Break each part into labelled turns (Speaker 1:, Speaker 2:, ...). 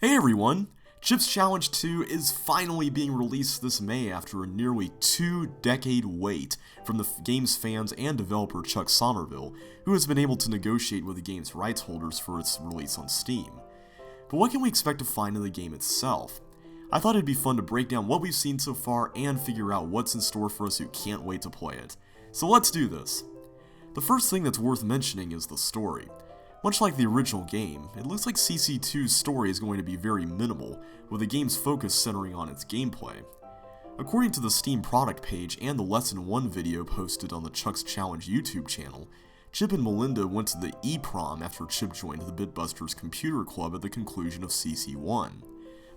Speaker 1: Hey everyone! Chips Challenge 2 is finally being released this May after a nearly 2-decade wait from the game's fans and developer Chuck Somerville, who has been able to negotiate with the game's rights holders for its release on Steam. But what can we expect to find in the game itself? I thought it'd be fun to break down what we've seen so far and figure out what's in store for us who can't wait to play it. So let's do this! The first thing that's worth mentioning is the story. Much like the original game, it looks like CC2's story is going to be very minimal, with the game's focus centering on its gameplay. According to the Steam product page and the Lesson 1 video posted on the Chuck's Challenge YouTube channel, Chip and Melinda went to the E-Prom after Chip joined the Bitbusters Computer Club at the conclusion of CC1.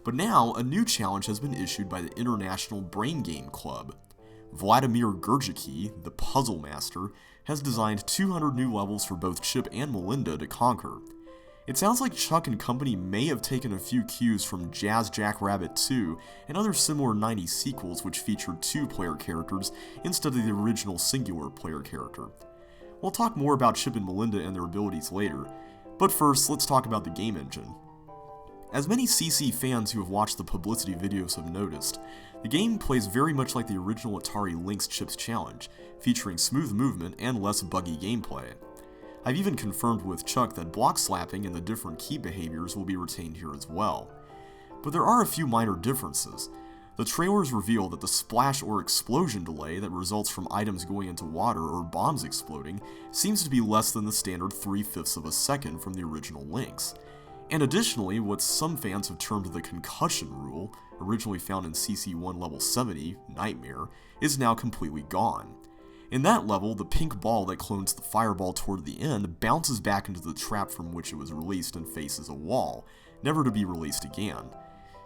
Speaker 1: But now, a new challenge has been issued by the International Brain Game Club. Vladimir Gurjicki, the Puzzle Master, has designed 200 new levels for both Chip and Melinda to conquer. It sounds like Chuck and company may have taken a few cues from Jazz Jackrabbit 2 and other similar 90s sequels which featured two-player characters instead of the original singular player character. We'll talk more about Chip and Melinda and their abilities later, but first let's talk about the game engine. As many CC fans who have watched the publicity videos have noticed, the game plays very much like the original Atari Lynx Chips Challenge, featuring smooth movement and less buggy gameplay. I've even confirmed with Chuck that block slapping and the different key behaviors will be retained here as well. But there are a few minor differences. The trailers reveal that the splash or explosion delay that results from items going into water or bombs exploding seems to be less than the standard 3/5 of a second from the original Lynx. And additionally, what some fans have termed the concussion rule, originally found in CC1 level 70, Nightmare, is now completely gone. In that level, the pink ball that clones the fireball toward the end bounces back into the trap from which it was released and faces a wall, never to be released again.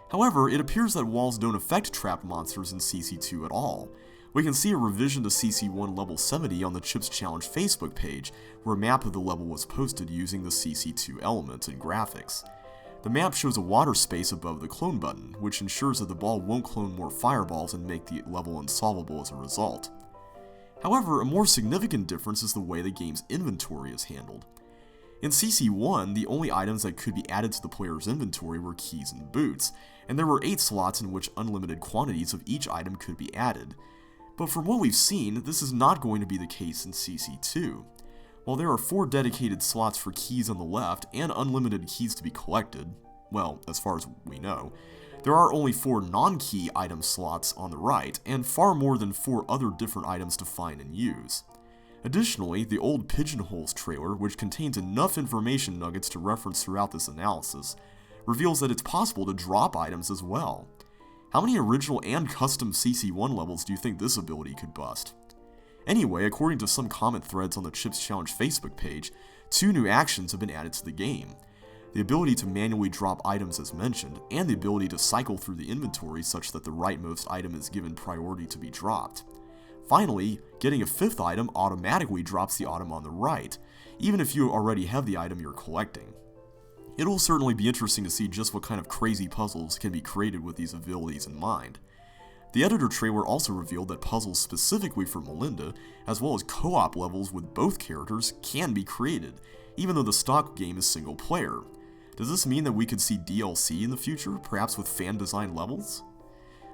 Speaker 1: However, it appears that walls don't affect trapped monsters in CC2 at all. We can see a revision to CC1 level 70 on the Chips Challenge Facebook page, where a map of the level was posted using the CC2 elements and graphics. The map shows a water space above the clone button, which ensures that the ball won't clone more fireballs and make the level unsolvable as a result. However, a more significant difference is the way the game's inventory is handled. In CC1, the only items that could be added to the player's inventory were keys and boots, and there were 8 slots in which unlimited quantities of each item could be added. But from what we've seen, this is not going to be the case in CC2. While there are 4 dedicated slots for keys on the left and unlimited keys to be collected, well, as far as we know, there are only 4 non-key item slots on the right, and far more than 4 other different items to find and use. Additionally, the old Pigeonholes trailer, which contains enough information nuggets to reference throughout this analysis, reveals that it's possible to drop items as well. How many original and custom CC1 levels do you think this ability could bust? Anyway, according to some comment threads on the Chips Challenge Facebook page, 2 new actions have been added to the game. The ability to manually drop items as mentioned, and the ability to cycle through the inventory such that the rightmost item is given priority to be dropped. Finally, getting a 5th item automatically drops the item on the right, even if you already have the item you're collecting. It will certainly be interesting to see just what kind of crazy puzzles can be created with these abilities in mind. The editor trailer also revealed that puzzles specifically for Melinda, as well as co-op levels with both characters, can be created, even though the stock game is single player. Does this mean that we could see DLC in the future, perhaps with fan-designed levels?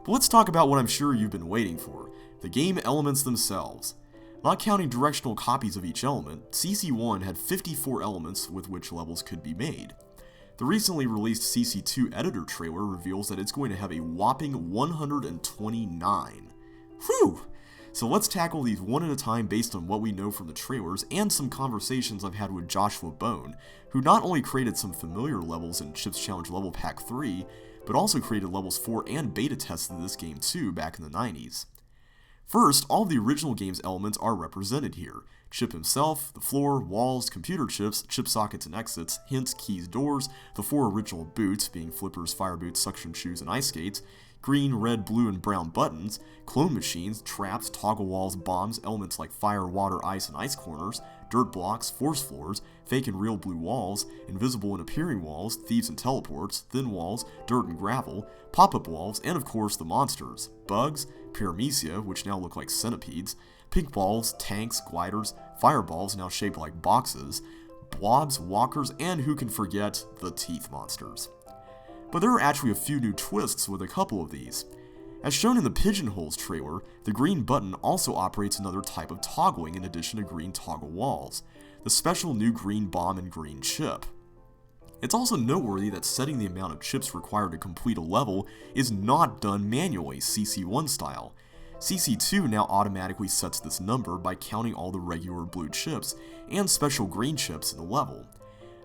Speaker 1: But let's talk about what I'm sure you've been waiting for, the game elements themselves. Not counting directional copies of each element, CC1 had 54 elements with which levels could be made. The recently released CC2 editor trailer reveals that it's going to have a whopping 129. Whew! So let's tackle these one at a time based on what we know from the trailers and some conversations I've had with Joshua Bone, who not only created some familiar levels in Chips Challenge Level Pack 3, but also created levels 4 and beta tested this game too back in the 90s. First, all of the original game's elements are represented here. Chip himself, the floor, walls, computer chips, chip sockets and exits, hints, keys, doors, the 4 original boots, being flippers, fire boots, suction shoes, and ice skates, green, red, blue, and brown buttons, clone machines, traps, toggle walls, bombs, elements like fire, water, ice, and ice corners, dirt blocks, force floors, fake and real blue walls, invisible and appearing walls, thieves and teleports, thin walls, dirt and gravel, pop-up walls, and of course the monsters, bugs, paramecia, which now look like centipedes, pink balls, tanks, gliders, fireballs now shaped like boxes, blobs, walkers, and who can forget the teeth monsters. But there are actually a few new twists with a couple of these. As shown in the Pigeonholes trailer, the green button also operates another type of toggling in addition to green toggle walls, the special new green bomb and green chip. It's also noteworthy that setting the amount of chips required to complete a level is not done manually, CC1 style. CC2 now automatically sets this number by counting all the regular blue chips and special green chips in the level.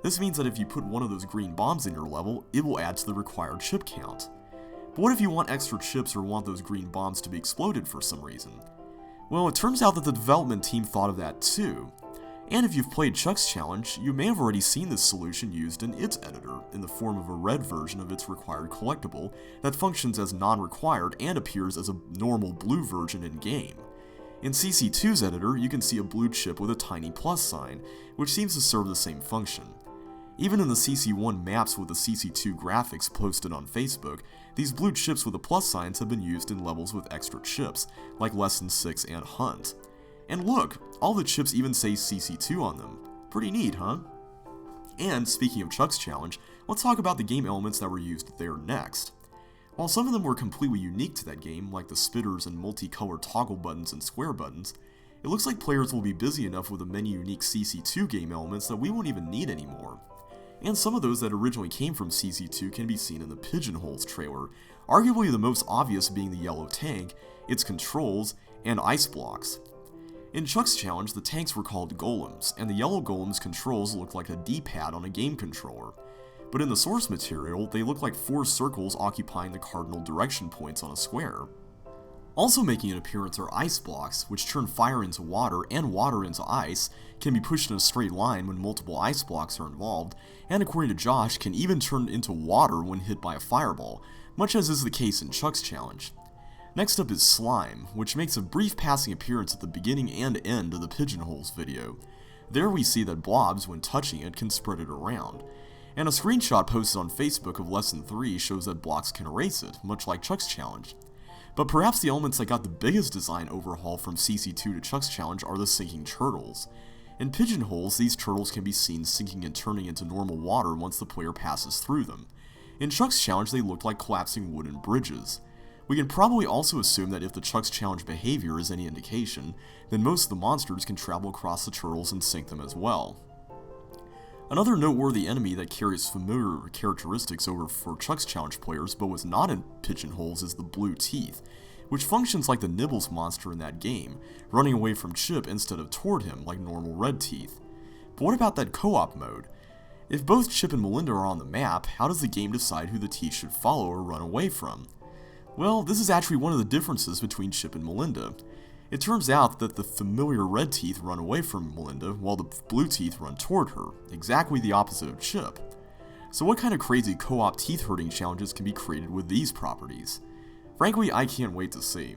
Speaker 1: This means that if you put one of those green bombs in your level, it will add to the required chip count. But what if you want extra chips or want those green bombs to be exploded for some reason? Well, it turns out that the development team thought of that too. And if you've played Chuck's Challenge, you may have already seen this solution used in its editor in the form of a red version of its required collectible that functions as non-required and appears as a normal blue version in-game. In CC2's editor, you can see a blue chip with a tiny plus sign, which seems to serve the same function. Even in the CC1 maps with the CC2 graphics posted on Facebook, these blue chips with the plus signs have been used in levels with extra chips, like Lesson 6 and Hunt. And look, all the chips even say CC2 on them. Pretty neat, huh? And speaking of Chuck's Challenge, let's talk about the game elements that were used there next. While some of them were completely unique to that game, like the spitters and multicolored toggle buttons and square buttons, it looks like players will be busy enough with the many unique CC2 game elements that we won't even need anymore. And some of those that originally came from CC2 can be seen in the Pigeonholes trailer, arguably the most obvious being the yellow tank, its controls, and ice blocks. In Chuck's Challenge, the tanks were called golems, and the yellow golem's controls looked like a D-pad on a game controller. But in the source material, they look like 4 circles occupying the cardinal direction points on a square. Also making an appearance are ice blocks, which turn fire into water and water into ice, can be pushed in a straight line when multiple ice blocks are involved, and according to Josh, can even turn into water when hit by a fireball, much as is the case in Chuck's Challenge. Next up is slime, which makes a brief passing appearance at the beginning and end of the Pigeonholes video. There we see that blobs, when touching it, can spread it around. And a screenshot posted on Facebook of Lesson 3 shows that blocks can erase it, much like Chuck's Challenge. But perhaps the elements that got the biggest design overhaul from CC2 to Chuck's Challenge are the sinking turtles. In Pigeonholes, these turtles can be seen sinking and turning into normal water once the player passes through them. In Chuck's Challenge, they look like collapsing wooden bridges. We can probably also assume that if the Chuck's Challenge behavior is any indication, then most of the monsters can travel across the turtles and sink them as well. Another noteworthy enemy that carries familiar characteristics over for Chuck's Challenge players but was not in Pigeonholes is the Blue Teeth, which functions like the Nibbles monster in that game, running away from Chip instead of toward him like normal Red Teeth. But what about that co-op mode? If both Chip and Melinda are on the map, how does the game decide who the teeth should follow or run away from? Well, this is actually one of the differences between Chip and Melinda. It turns out that the familiar Red Teeth run away from Melinda, while the Blue Teeth run toward her, exactly the opposite of Chip. So what kind of crazy co-op teeth-hurting challenges can be created with these properties? Frankly, I can't wait to see.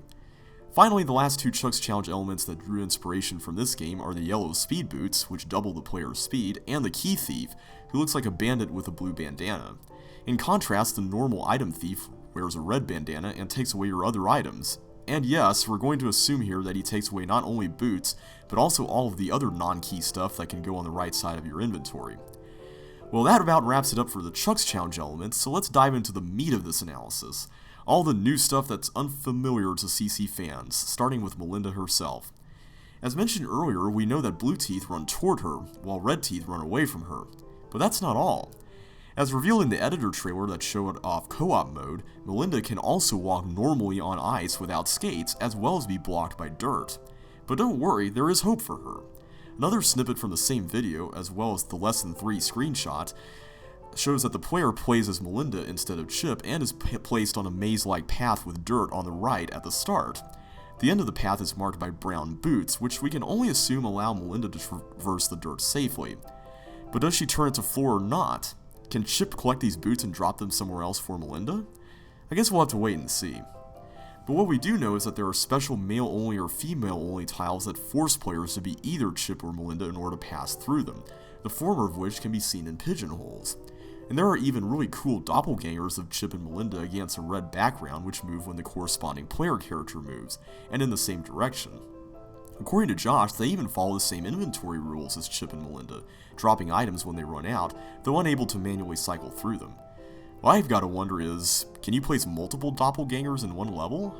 Speaker 1: Finally, the last 2 Chuck's Challenge elements that drew inspiration from this game are the yellow speed boots, which double the player's speed, and the key thief, who looks like a bandit with a blue bandana. In contrast, the normal item thief wears a red bandana and takes away your other items. And yes, we're going to assume here that he takes away not only boots, but also all of the other non-key stuff that can go on the right side of your inventory. Well, that about wraps it up for the Chuck's Challenge elements, so let's dive into the meat of this analysis. All the new stuff that's unfamiliar to CC fans, starting with Melinda herself. As mentioned earlier, we know that Blue Teeth run toward her, while Red Teeth run away from her. But that's not all. As revealed in the editor trailer that showed off co-op mode, Melinda can also walk normally on ice without skates, as well as be blocked by dirt. But don't worry, there is hope for her. Another snippet from the same video, as well as the Lesson 3 screenshot, shows that the player plays as Melinda instead of Chip and is placed on a maze-like path with dirt on the right at the start. The end of the path is marked by brown boots, which we can only assume allow Melinda to traverse the dirt safely. But does she turn it to floor or not? Can Chip collect these boots and drop them somewhere else for Melinda? I guess we'll have to wait and see. But what we do know is that there are special male-only or female-only tiles that force players to be either Chip or Melinda in order to pass through them, the former of which can be seen in Pigeonholes. And there are even really cool doppelgangers of Chip and Melinda against a red background which move when the corresponding player character moves, and in the same direction. According to Josh, they even follow the same inventory rules as Chip and Melinda, dropping items when they run out, though unable to manually cycle through them. What I've got to wonder is, can you place multiple doppelgangers in one level?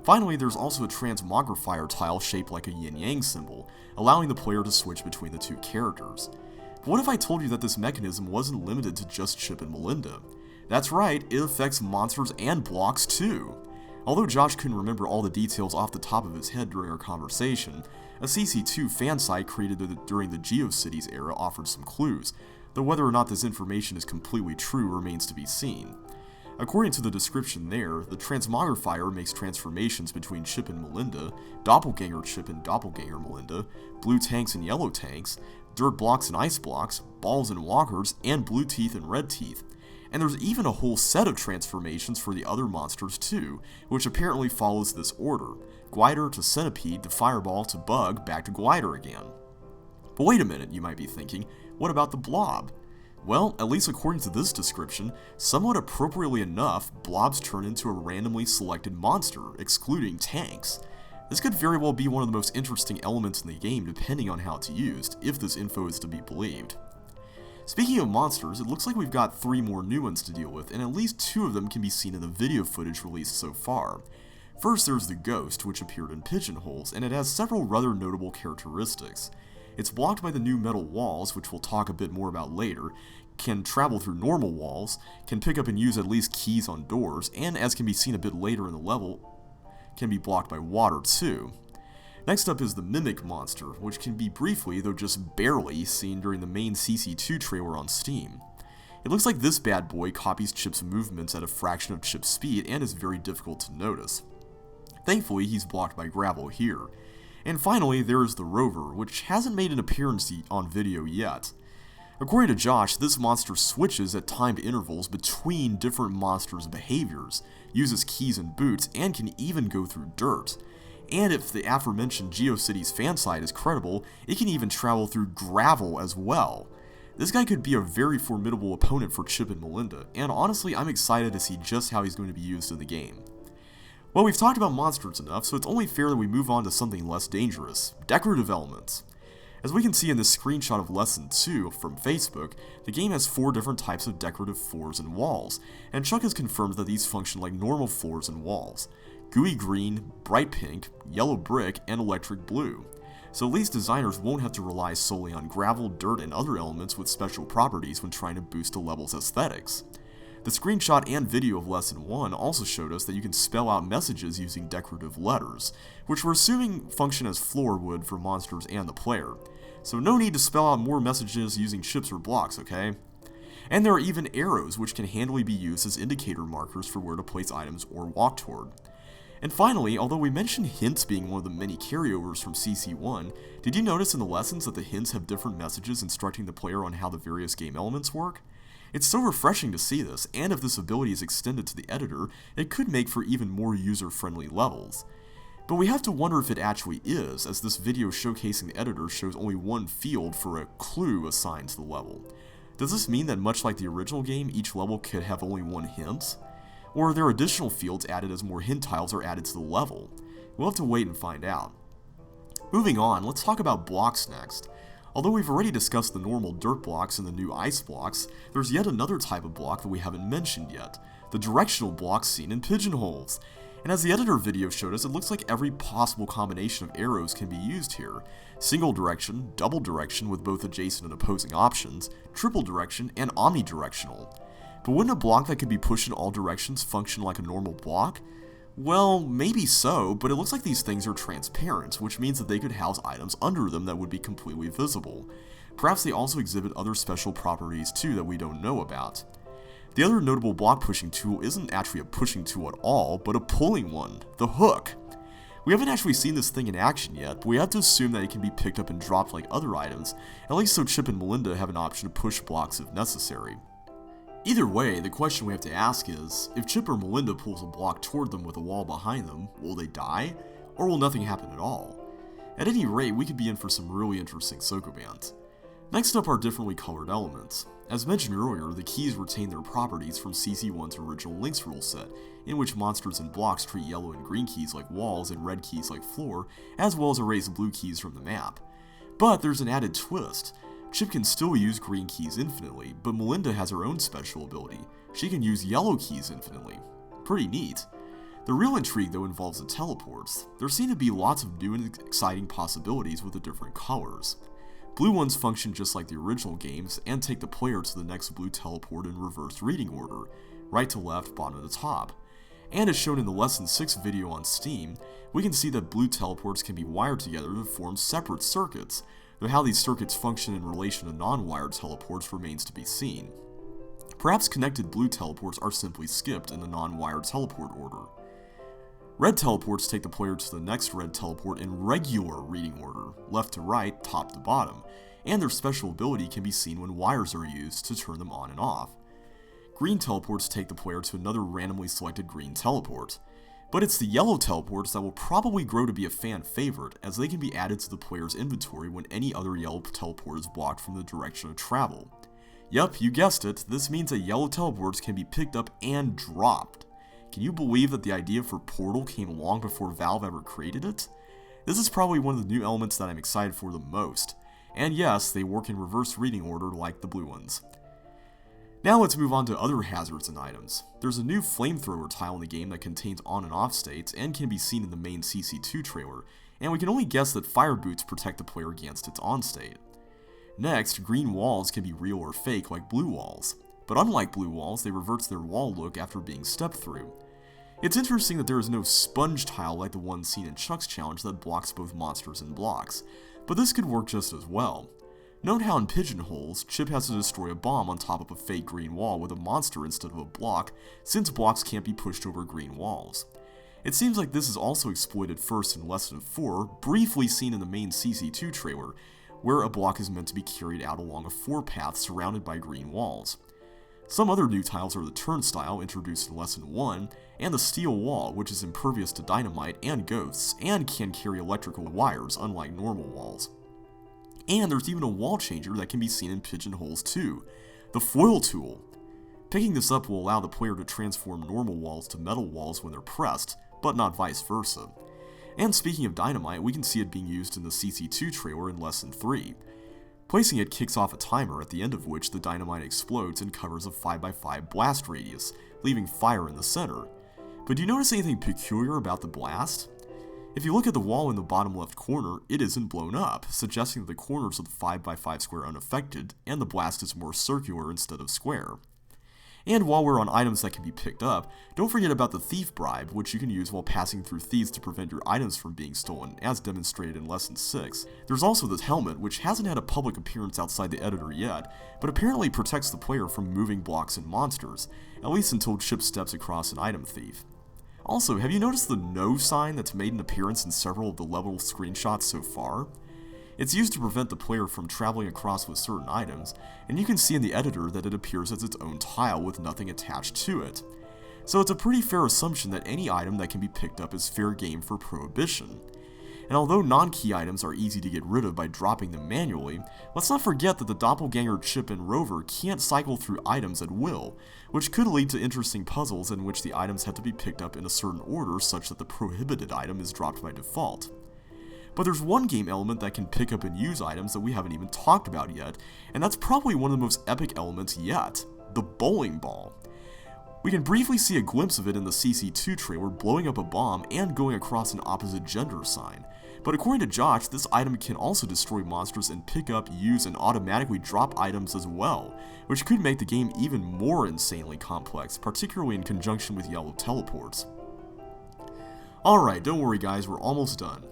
Speaker 1: Finally, there's also a transmogrifier tile shaped like a yin-yang symbol, allowing the player to switch between the two characters. But what if I told you that this mechanism wasn't limited to just Chip and Melinda? That's right, it affects monsters and blocks too. Although Josh couldn't remember all the details off the top of his head during our conversation, a CC2 fan site created during the GeoCities era offered some clues, though whether or not this information is completely true remains to be seen. According to the description there, the transmogrifier makes transformations between Chip and Melinda, doppelganger Chip and doppelganger Melinda, blue tanks and yellow tanks, dirt blocks and ice blocks, balls and walkers, and blue teeth and red teeth. And there's even a whole set of transformations for the other monsters too, which apparently follows this order: glider to centipede to fireball to bug back to glider again. But wait a minute, you might be thinking, what about the blob? Well, at least according to this description, somewhat appropriately enough, blobs turn into a randomly selected monster, excluding tanks. This could very well be one of the most interesting elements in the game depending on how it's used, if this info is to be believed. Speaking of monsters, it looks like we've got 3 more new ones to deal with, and at least 2 of them can be seen in the video footage released so far. First, there's the Ghost, which appeared in Pigeonholes, and it has several rather notable characteristics. It's blocked by the new metal walls, which we'll talk a bit more about later, can travel through normal walls, can pick up and use at least keys on doors, and as can be seen a bit later in the level, can be blocked by water too. Next up is the Mimic monster, which can be briefly, though just barely, seen during the main CC2 trailer on Steam. It looks like this bad boy copies Chip's movements at a fraction of Chip's speed and is very difficult to notice. Thankfully, he's blocked by gravel here. And finally, there is the Rover, which hasn't made an appearance on video yet. According to Josh, this monster switches at timed intervals between different monsters' behaviors, uses keys and boots, and can even go through dirt. And if the aforementioned GeoCities fan site is credible, it can even travel through gravel as well. This guy could be a very formidable opponent for Chip and Melinda, and honestly I'm excited to see just how he's going to be used in the game. Well, we've talked about monsters enough, so it's only fair that we move on to something less dangerous: decorative elements. As we can see in this screenshot of Lesson 2 from Facebook, the game has 4 different types of decorative floors and walls, and Chuck has confirmed that these function like normal floors and walls: gooey green, bright pink, yellow brick, and electric blue. So at least designers won't have to rely solely on gravel, dirt, and other elements with special properties when trying to boost a level's aesthetics. The screenshot and video of Lesson 1 also showed us that you can spell out messages using decorative letters, which we're assuming function as floor would for monsters and the player. So no need to spell out more messages using chips or blocks, okay? And there are even arrows, which can handily be used as indicator markers for where to place items or walk toward. And finally, although we mentioned hints being one of the many carryovers from CC1, did you notice in the lessons that the hints have different messages instructing the player on how the various game elements work? It's so refreshing to see this, and if this ability is extended to the editor, it could make for even more user-friendly levels. But we have to wonder if it actually is, as this video showcasing the editor shows only one field for a clue assigned to the level. Does this mean that much like the original game, each level could have only one hint? Or are there additional fields added as more hint tiles are added to the level? We'll have to wait and find out. Moving on, let's talk about blocks next. Although we've already discussed the normal dirt blocks and the new ice blocks, there's yet another type of block that we haven't mentioned yet: the directional blocks seen in Pigeonholes. And as the editor video showed us, it looks like every possible combination of arrows can be used here: single direction, double direction with both adjacent and opposing options, triple direction, and omnidirectional. But wouldn't a block that could be pushed in all directions function like a normal block? Well, maybe so, but it looks like these things are transparent, which means that they could house items under them that would be completely visible. Perhaps they also exhibit other special properties too that we don't know about. The other notable block pushing tool isn't actually a pushing tool at all, but a pulling one: the hook. We haven't actually seen this thing in action yet, but we have to assume that it can be picked up and dropped like other items, at least so Chip and Melinda have an option to push blocks if necessary. Either way, the question we have to ask is, if Chip or Melinda pulls a block toward them with a wall behind them, will they die? Or will nothing happen at all? At any rate, we could be in for some really interesting Sokobans. Next up are differently colored elements. As mentioned earlier, the keys retain their properties from CC1's original Links rule set, in which monsters and blocks treat yellow and green keys like walls and red keys like floor, as well as erase blue keys from the map. But there's an added twist. Chip can still use green keys infinitely, but Melinda has her own special ability. She can use yellow keys infinitely. Pretty neat. The real intrigue though involves the teleports. There seem to be lots of new and exciting possibilities with the different colors. Blue ones function just like the original games and take the player to the next blue teleport in reverse reading order, right to left, bottom to top. And as shown in the Lesson 6 video on Steam, we can see that blue teleports can be wired together to form separate circuits, though how these circuits function in relation to non-wired teleports remains to be seen. Perhaps connected blue teleports are simply skipped in the non-wired teleport order. Red teleports take the player to the next red teleport in regular reading order, left to right, top to bottom, and their special ability can be seen when wires are used to turn them on and off. Green teleports take the player to another randomly selected green teleport. But it's the yellow teleports that will probably grow to be a fan favorite, as they can be added to the player's inventory when any other yellow teleport is blocked from the direction of travel. Yup, you guessed it, this means that yellow teleports can be picked up and dropped. Can you believe that the idea for Portal came long before Valve ever created it? This is probably one of the new elements that I'm excited for the most. And yes, they work in reverse reading order like the blue ones. Now let's move on to other hazards and items. There's a new flamethrower tile in the game that contains on and off states and can be seen in the main CC2 trailer, and we can only guess that fire boots protect the player against its on state. Next, green walls can be real or fake like blue walls, but unlike blue walls, they revert to their wall look after being stepped through. It's interesting that there is no sponge tile like the one seen in Chuck's challenge that blocks both monsters and blocks, but this could work just as well. Note how in Pigeonholes, Chip has to destroy a bomb on top of a fake green wall with a monster instead of a block, since blocks can't be pushed over green walls. It seems like this is also exploited first in Lesson 4, briefly seen in the main CC2 trailer, where a block is meant to be carried out along a footpath surrounded by green walls. Some other new tiles are the turnstile, introduced in Lesson 1, and the steel wall, which is impervious to dynamite and ghosts, and can carry electrical wires, unlike normal walls. And there's even a wall changer that can be seen in Pigeonholes 2, the foil tool. Picking this up will allow the player to transform normal walls to metal walls when they're pressed, but not vice versa. And speaking of dynamite, we can see it being used in the CC2 trailer in Lesson 3. Placing it kicks off a timer, at the end of which the dynamite explodes and covers a 5x5 blast radius, leaving fire in the center. But do you notice anything peculiar about the blast? If you look at the wall in the bottom left corner, it isn't blown up, suggesting that the corners of the 5x5 square are unaffected, and the blast is more circular instead of square. And while we're on items that can be picked up, don't forget about the thief bribe, which you can use while passing through thieves to prevent your items from being stolen, as demonstrated in Lesson 6. There's also the helmet, which hasn't had a public appearance outside the editor yet, but apparently protects the player from moving blocks and monsters, at least until Chip steps across an item thief. Also, have you noticed the no sign that's made an appearance in several of the level screenshots so far? It's used to prevent the player from traveling across with certain items, and you can see in the editor that it appears as its own tile with nothing attached to it. So it's a pretty fair assumption that any item that can be picked up is fair game for prohibition. And although non-key items are easy to get rid of by dropping them manually, let's not forget that the doppelganger Chip and Rover can't cycle through items at will, which could lead to interesting puzzles in which the items have to be picked up in a certain order such that the prohibited item is dropped by default. But there's one game element that can pick up and use items that we haven't even talked about yet, and that's probably one of the most epic elements yet, the bowling ball. We can briefly see a glimpse of it in the CC2 trailer blowing up a bomb and going across an opposite gender sign, but according to Josh, this item can also destroy monsters and pick up, use, and automatically drop items as well, which could make the game even more insanely complex, particularly in conjunction with yellow teleports. Alright, don't worry guys, we're almost done.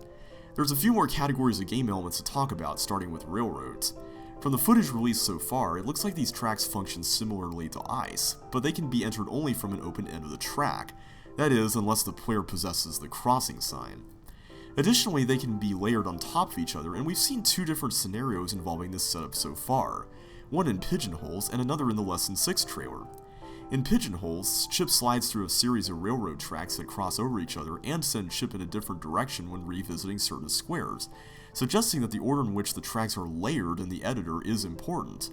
Speaker 1: There's a few more categories of game elements to talk about, starting with railroads. From the footage released so far, it looks like these tracks function similarly to ice, but they can be entered only from an open end of the track, that is, unless the player possesses the crossing sign. Additionally, they can be layered on top of each other, and we've seen two different scenarios involving this setup so far, one in Pigeonholes and another in the Lesson 6 trailer. In Pigeonholes, Chip slides through a series of railroad tracks that cross over each other and send Chip in a different direction when revisiting certain squares, suggesting that the order in which the tracks are layered in the editor is important.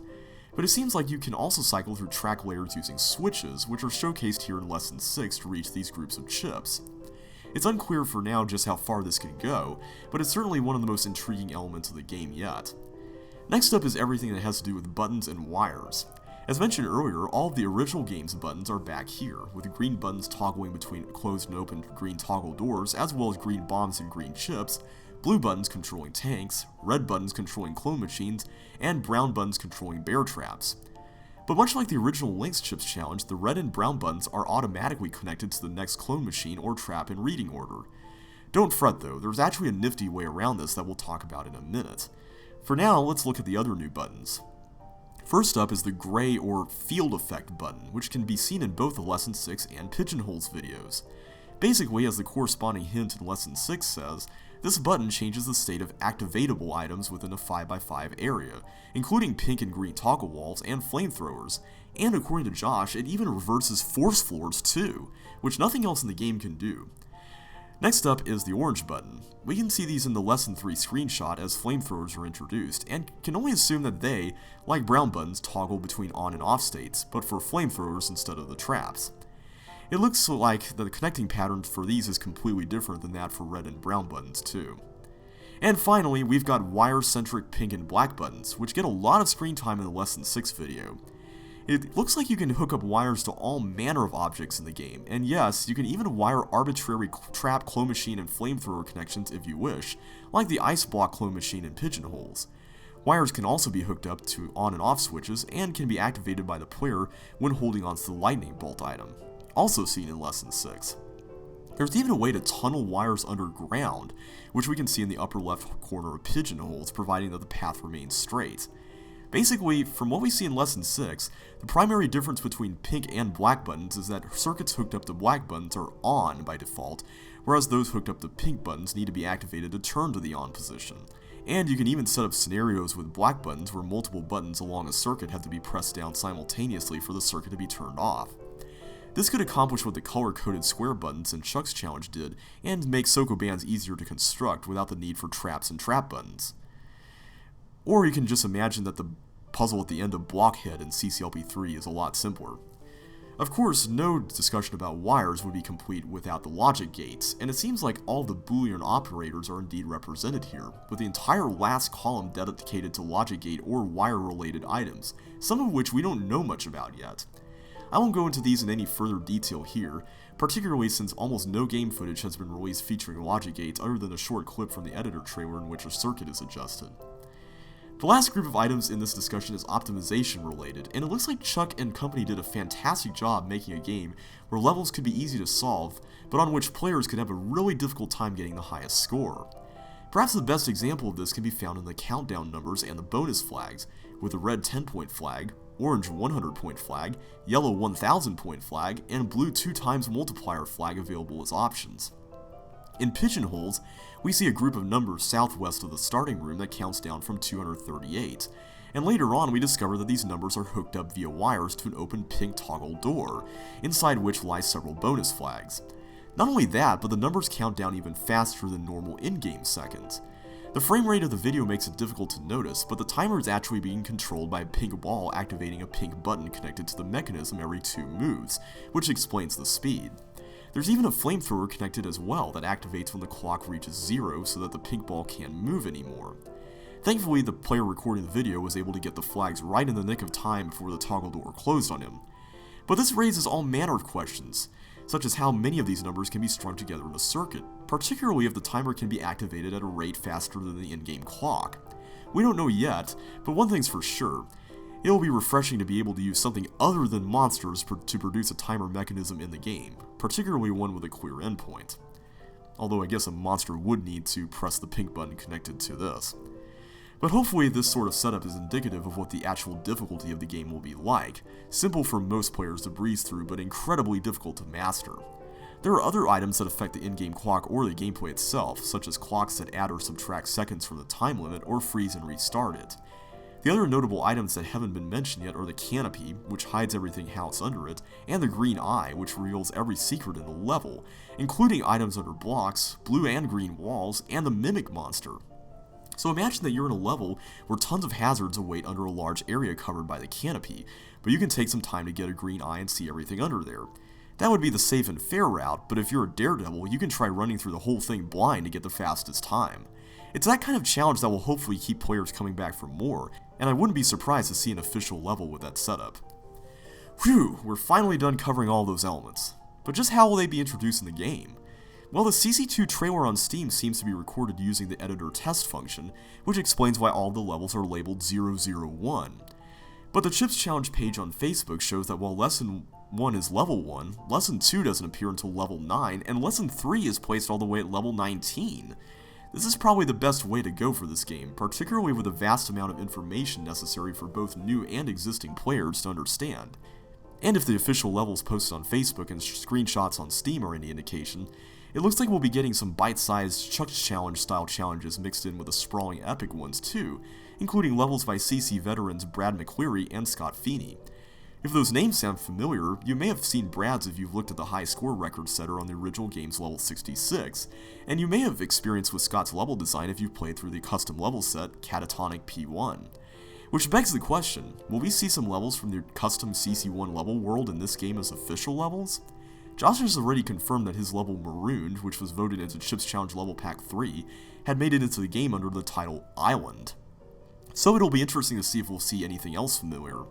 Speaker 1: But it seems like you can also cycle through track layers using switches, which are showcased here in Lesson 6 to reach these groups of chips. It's unclear for now just how far this can go, but it's certainly one of the most intriguing elements of the game yet. Next up is everything that has to do with buttons and wires. As mentioned earlier, all of the original game's buttons are back here, with green buttons toggling between closed and open green toggle doors, as well as green bombs and green chips, blue buttons controlling tanks, red buttons controlling clone machines, and brown buttons controlling bear traps. But much like the original Link's Chips challenge, the red and brown buttons are automatically connected to the next clone machine or trap in reading order. Don't fret though, there's actually a nifty way around this that we'll talk about in a minute. For now, let's look at the other new buttons. First up is the gray or field effect button, which can be seen in both the Lesson 6 and Pigeonholes videos. Basically, as the corresponding hint in Lesson 6 says, this button changes the state of activatable items within a 5x5 area, including pink and green toggle walls and flamethrowers, and according to Josh, it even reverses force floors too, which nothing else in the game can do. Next up is the orange button. We can see these in the Lesson 3 screenshot as flamethrowers are introduced, and can only assume that they, like brown buttons, toggle between on and off states, but for flamethrowers instead of the traps. It looks like the connecting pattern for these is completely different than that for red and brown buttons too. And finally, we've got wire-centric pink and black buttons, which get a lot of screen time in the Lesson 6 video. It looks like you can hook up wires to all manner of objects in the game, and yes, you can even wire arbitrary trap, clone machine, and flamethrower connections if you wish, like the ice block clone machine in Pigeonholes. Wires can also be hooked up to on and off switches, and can be activated by the player when holding onto the lightning bolt item, also seen in Lesson 6. There's even a way to tunnel wires underground, which we can see in the upper left corner of Pigeonholes, providing that the path remains straight. Basically, from what we see in Lesson 6, the primary difference between pink and black buttons is that circuits hooked up to black buttons are on by default, whereas those hooked up to pink buttons need to be activated to turn to the on position. And you can even set up scenarios with black buttons where multiple buttons along a circuit have to be pressed down simultaneously for the circuit to be turned off. This could accomplish what the color-coded square buttons in Chuck's challenge did, and make Sokobands easier to construct without the need for traps and trap buttons. Or you can just imagine that the puzzle at the end of Blockhead in CCLP 3 is a lot simpler. Of course, no discussion about wires would be complete without the logic gates, and it seems like all the Boolean operators are indeed represented here, with the entire last column dedicated to logic gate or wire-related items, some of which we don't know much about yet. I won't go into these in any further detail here, particularly since almost no game footage has been released featuring logic gates other than a short clip from the editor trailer in which a circuit is adjusted. The last group of items in this discussion is optimization related, and it looks like Chuck and company did a fantastic job making a game where levels could be easy to solve, but on which players could have a really difficult time getting the highest score. Perhaps the best example of this can be found in the countdown numbers and the bonus flags, with the red 10-point flag, orange 100-point flag, yellow 1000-point flag, and blue 2x multiplier flag available as options. In Pigeonholes, we see a group of numbers southwest of the starting room that counts down from 238, and later on we discover that these numbers are hooked up via wires to an open pink toggle door, inside which lie several bonus flags. Not only that, but the numbers count down even faster than normal in-game seconds. The frame rate of the video makes it difficult to notice, but the timer is actually being controlled by a pink ball activating a pink button connected to the mechanism every 2 moves, which explains the speed. There's even a flamethrower connected as well that activates when the clock reaches 0 so that the pink ball can't move anymore. Thankfully, the player recording the video was able to get the flags right in the nick of time before the toggle door closed on him. But this raises all manner of questions, such as how many of these numbers can be strung together in a circuit, particularly if the timer can be activated at a rate faster than the in-game clock. We don't know yet, but one thing's for sure. It will be refreshing to be able to use something other than monsters to produce a timer mechanism in the game, particularly one with a clear endpoint. Although I guess a monster would need to press the pink button connected to this. But hopefully this sort of setup is indicative of what the actual difficulty of the game will be like, simple for most players to breeze through but incredibly difficult to master. There are other items that affect the in-game clock or the gameplay itself, such as clocks that add or subtract seconds from the time limit or freeze and restart it. The other notable items that haven't been mentioned yet are the canopy, which hides everything else under it, and the green eye, which reveals every secret in the level, including items under blocks, blue and green walls, and the mimic monster. So imagine that you're in a level where tons of hazards await under a large area covered by the canopy, but you can take some time to get a green eye and see everything under there. That would be the safe and fair route, but if you're a daredevil, you can try running through the whole thing blind to get the fastest time. It's that kind of challenge that will hopefully keep players coming back for more, and I wouldn't be surprised to see an official level with that setup. Whew, we're finally done covering all those elements. But just how will they be introduced in the game? Well, the CC2 trailer on Steam seems to be recorded using the editor test function, which explains why all the levels are labeled 001. But the Chips Challenge page on Facebook shows that while Lesson 1 is level 1, Lesson 2 doesn't appear until level 9, and Lesson 3 is placed all the way at level 19. This is probably the best way to go for this game, particularly with the vast amount of information necessary for both new and existing players to understand. And if the official levels posted on Facebook and screenshots on Steam are any indication, it looks like we'll be getting some bite-sized Chuck's Challenge style challenges mixed in with the sprawling epic ones too, including levels by CC veterans Brad McCleary and Scott Feeney. If those names sound familiar, you may have seen Brad's if you've looked at the high score record setter on the original game's level 66, and you may have experience with Scott's level design if you've played through the custom level set Catatonic P1. Which begs the question, will we see some levels from the custom CC1 level world in this game as official levels? Josh has already confirmed that his level Marooned, which was voted into Chips Challenge Level Pack 3, had made it into the game under the title Island. So it'll be interesting to see if we'll see anything else familiar.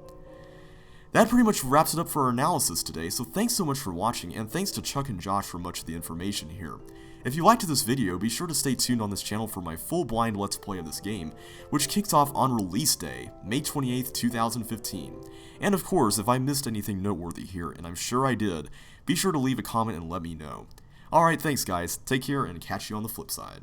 Speaker 1: That pretty much wraps it up for our analysis today, so thanks so much for watching, and thanks to Chuck and Josh for much of the information here. If you liked this video, be sure to stay tuned on this channel for my full blind Let's Play of this game, which kicks off on release day, May 28th, 2015. And of course, if I missed anything noteworthy here, and I'm sure I did, be sure to leave a comment and let me know. Alright, thanks guys, take care, and catch you on the flip side.